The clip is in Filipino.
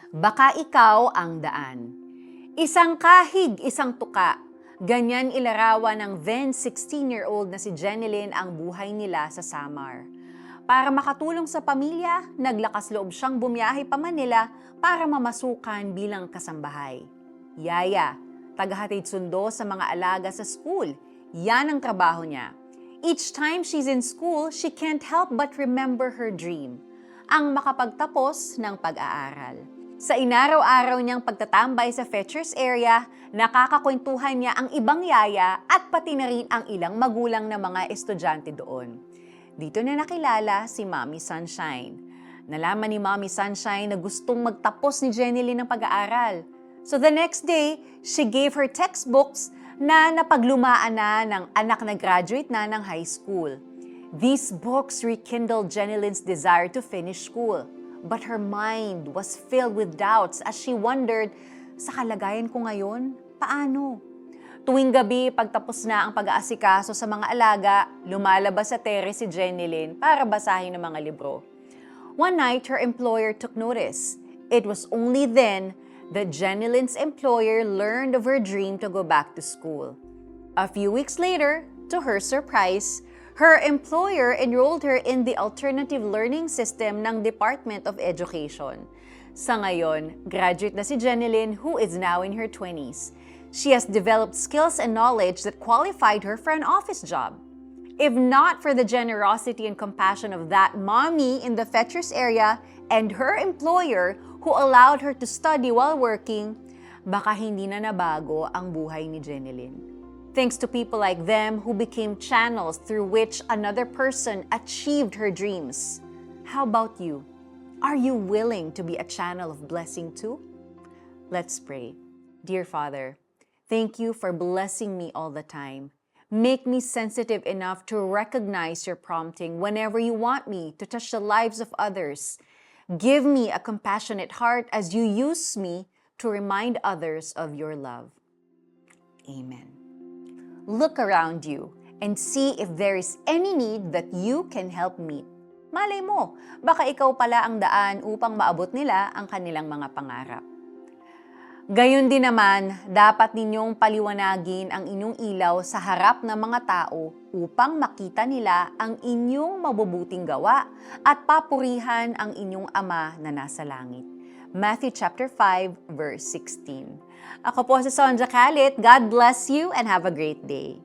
Baka ikaw ang daan. Isang kahig, isang tuka. Ganyan ilarawan ng then 16-year-old na si Jenilyn ang buhay nila sa Samar. Para makatulong sa pamilya, naglakas loob siyang bumiyahe pa Manila para mamasukan bilang kasambahay. Yaya, tagahatid sundo sa mga alaga sa school. Yan ang trabaho niya. Each time she's in school, she can't help but remember her dream, ang makapagtapos ng pag-aaral. Sa inaraw-araw niyang pagtatambay sa Fetchers area, nakakakwentuhan niya ang ibang yaya at pati na rin ang ilang magulang na mga estudyante doon. Dito na nakilala si Mommy Sunshine. Nalaman ni Mommy Sunshine na gustong magtapos ni Jenilyn ng pag-aaral. So the next day, she gave her textbooks na napaglumaan na ng anak na graduate na ng high school. These books rekindled Jenilyn's desire to finish school. But her mind was filled with doubts as she wondered, sa kalagayan ko ngayon, paano? Tuwing gabi, pagtapos na ang pag-aasikaso sa mga alaga, lumalabas sa terrace si Jenilyn para basahin ang mga libro. One night, her employer took notice. It was only then that Jenilyn's employer learned of her dream to go back to school. A few weeks later, to her surprise, her employer enrolled her in the alternative learning system ng Department of Education. Sa ngayon, graduate na si Jenilyn, who is now in her 20s. She has developed skills and knowledge that qualified her for an office job. If not for the generosity and compassion of that mommy in the Fetchers area and her employer who allowed her to study while working, baka hindi na nabago ang buhay ni Jenilyn. Thanks to people like them who became channels through which another person achieved her dreams. How about you? Are you willing to be a channel of blessing too? Let's pray. Dear Father, thank you for blessing me all the time. Make me sensitive enough to recognize your prompting whenever you want me to touch the lives of others. Give me a compassionate heart as you use me to remind others of your love. Amen. Look around you and see if there is any need that you can help meet. Malay mo, baka ikaw pala ang daan upang maabot nila ang kanilang mga pangarap. Gayon din naman, dapat ninyong paliwanagin ang inyong ilaw sa harap ng mga tao upang makita nila ang inyong mabubuting gawa at papurihan ang inyong Ama na nasa langit. Matthew chapter 5, verse 16. Ako po si Sonja Calit. God bless you and have a great day.